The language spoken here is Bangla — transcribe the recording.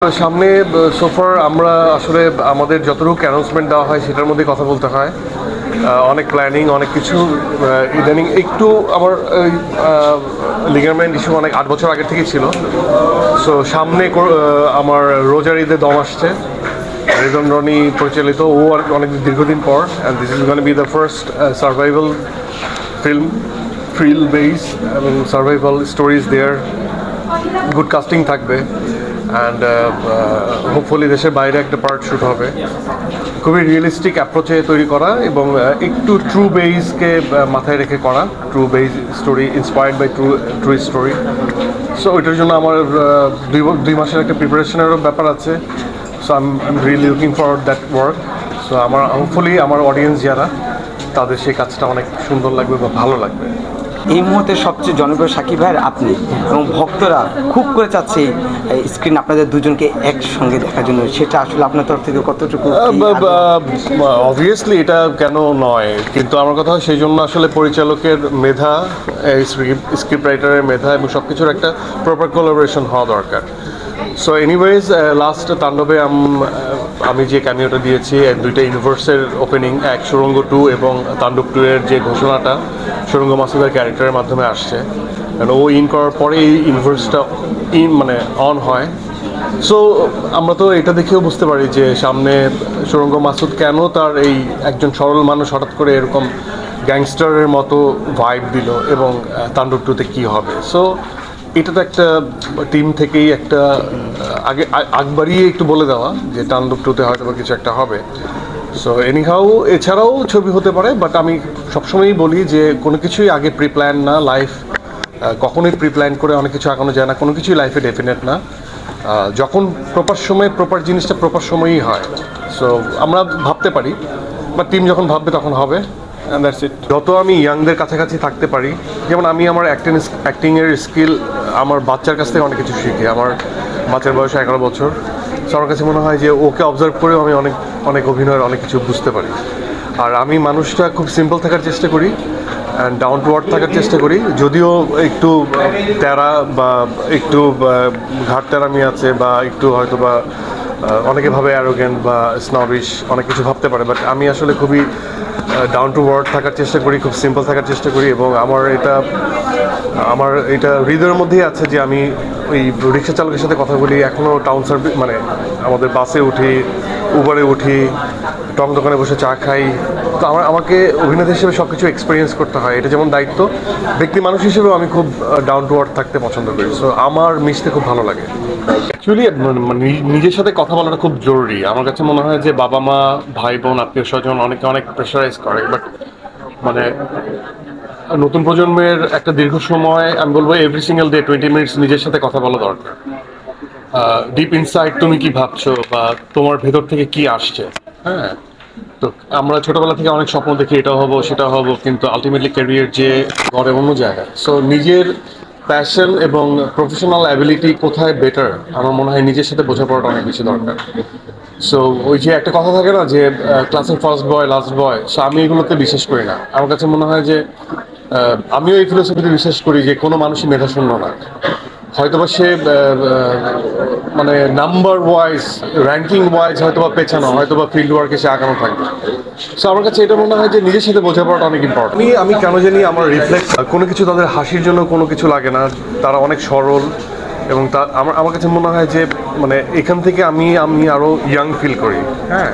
সামনে সোফার আমরা আসলে আমাদের যতটুকু অ্যানাউন্সমেন্ট দেওয়া হয় সেটার মধ্যে কথা বলতে হয়। অনেক প্ল্যানিং, অনেক কিছু। ইদানিং একটু আমার লিগামেন্ট ইস্যু অনেক 8 বছর আগের থেকেই ছিল। সো সামনে আমার রোজার ঈদে দম আসছে, রেজন রনি পরিচালিত, ও আর অনেক দীর্ঘদিন পর, and this is gonna be the first survival film, thrill base এবং সার্ভাইভাল স্টোরিজ দেয়ার। গুড কাস্টিং থাকবে অ্যান্ড হোপফুলি দেশের বাইরে একটা পার্ট শ্যুট হবে। খুবই রিয়েলিস্টিক অ্যাপ্রোচে তৈরি করা এবং একটু ট্রু বেসকে মাথায় রেখে করা, true base story inspired by true story. So ওইটার জন্য আমার 2 মাসের একটা প্রিপারেশনেরও ব্যাপার আছে। So I am really looking for that work. So আমার হোপফুলি আমার অডিয়েন্স যারা, তাদের সেই কাজটা অনেক সুন্দর লাগবে বা ভালো লাগবে। এই মুহূর্তে সবচেয়ে জনপ্রিয় সাকিব ভাইয়ের আপনি, এবং ভক্তরা খুব করে চাচ্ছে এই স্ক্রিন আপনাদের দুজনকে একসঙ্গে দেখার জন্য। সেটা আসলে আপনার তরফ থেকে কতটুকু? অবভিয়াসলি এটা কেন নয়, কিন্তু আমার কথা হয় সেই জন্য আসলে পরিচালকের মেধা, স্ক্রিপ্ট রাইটারের মেধা এবং সব কিছুর একটা প্রপার কোলাবোরেশন হওয়া দরকার। সো এনিওয়েজ, লাস্ট তাণ্ডবে আমি যে ক্যামিওটা দিয়েছি, 2টা ইউনিভার্সের ওপেনিং, এক সুরঙ্গ 2 এবং তাণ্ডব 2 এর যে ঘোষণাটা সুরঙ্গ মাসুদের ক্যারেক্টারের মাধ্যমে আসছে, কারণ ও ইন করার পরে এই ইউনিভার্সটা মানে অন হয়। সো আমরা তো এটা দেখেও বুঝতে পারি যে সামনে সুরঙ্গ মাসুদ কেন তার এই একজন সরল মানুষ হঠাৎ করে এরকম গ্যাংস্টারের মতো ভাইব দিল এবং তাণ্ডব 2-তে কী হবে। সো এটা তো একটা টিম থেকেই একটা আগ বাড়িয়ে একটু বলে দেওয়া যে তাণ্ডব 2-তে হয়তো বা কিছু একটা হবে। সো এনিহাউ, এছাড়াও ছবি হতে পারে, বাট আমি সবসময়ই বলি যে কোনো কিছুই আগে প্রি প্ল্যান না। লাইফ কখনোই প্রি প্ল্যান করে অনেক কিছু আগানো যায় না, কোনো কিছুই লাইফে ডেফিনেট না। যখন প্রপার সময়ে প্রপার জিনিসটা প্রপার সময়ই হয়। সো আমরা ভাবতে পারি, বা টিম যখন ভাববে তখন হবে, অ্যান্ড দ্যাটস ইট। যত আমি ইয়াংদের কাছাকাছি থাকতে পারি, যেমন আমি আমার অ্যাক্টিংয়ের স্কিল আমার বাচ্চার কাছ থেকে অনেক কিছু শিখি। আমার বাচ্চার বয়স 11 বছর। সো আমার কাছে মনে হয় যে ওকে অবজার্ভ করেও আমি অনেক অনেক অভিনয়ের অনেক কিছু বুঝতে পারি। আর আমি মানুষটা খুব সিম্পল থাকার চেষ্টা করি অ্যান্ড ডাউন টু আর্থ থাকার চেষ্টা করি, যদিও একটু তেরা বা একটু ঘাটতেরামি আছে বা একটু হয়তো বা অনেকে ভাবে অ্যারোগেন্ট বা স্নবিশ, অনেক কিছু ভাবতে পারে, বাট আমি আসলে খুবই ডাউন টু আর্থ থাকার চেষ্টা করি, খুব সিম্পল থাকার চেষ্টা করি। এবং আমার এটা হৃদয়ের মধ্যেই আছে যে আমি ওই রিক্সা চালকের সাথে কথা বলি, এখনও টাউন সার্ভিস মানে আমাদের বাসে উঠি, উবারে উঠি, টং দোকানে বসে চা খাই। তো আমাকে অভিনেতা হিসেবে সব কিছু এক্সপিরিয়েন্স করতে হয়, এটা যেমন দায়িত্ব। ব্যক্তি মানুষ হিসেবেও আমি খুব ডাউন টু আর্থ থাকতে পছন্দ করি। সো আমার মিশতে খুব ভালো লাগে। অ্যাকচুয়ালি নিজের সাথে কথা বলাটা খুব জরুরি। আমার কাছে মনে হয় যে বাবা মা, ভাই বোন, আত্মীয় স্বজন অনেকে অনেক প্রেশারাইজ করে, বাট মানে নতুন প্রজন্মের একটা দীর্ঘ সময়, আমি বলবো এভরি সিঙ্গেল ডে 20 মিনিটস নিজের সাথে কথা বলা দরকার। ডিপ ইনসাইড তুমি কি ভাবছো বা তোমার ভেতর থেকে কি আসছে। হ্যাঁ, তো আমরা ছোটবেলা থেকে অনেক স্বপ্ন দেখি, এটা হবো সেটা হবো, কিন্তু আলটিমেটলি ক্যারিয়ার যে গড়ে অন্য জায়গায়। সো নিজের প্যাশন এবং প্রফেশনাল অ্যাবিলিটি কোথায় বেটার, আমার মনে হয় নিজের সাথে বোঝাপড়াটা অনেক বেশি দরকার। সো ওই যে একটা কথা থাকে না যে ক্লাসের ফার্স্ট বয় লাস্ট বয়, সো আমি এগুলোতে বিশ্বাস করি না। আমার কাছে মনে হয় যে আমিও এই ফিলোসফিতে বিশ্বাস করি যে কোনো মানুষই মেধাশূন্য না। হয়তোবা সে মানে নাম্বার ওয়াইজ, র্যাঙ্কিং ওয়াইজ হয়তোবা পেছানো, হয়তোবা ফিল্ড ওয়ার্কে সে আগানো থাকবে। সো আমার কাছে এটা মনে হয় যে নিজের সাথে বোঝাপড়াটা অনেক ইম্পর্টেন্ট। আমি কেন জানি আমার রিফ্লেক্স, কোনো কিছু তাদের হাসির জন্য কোনো কিছু লাগে না, তারা অনেক সরল। এবং আমার কাছে মনে হয় যে মানে এখান থেকে আমি আরও ইয়াং ফিল করি। হ্যাঁ,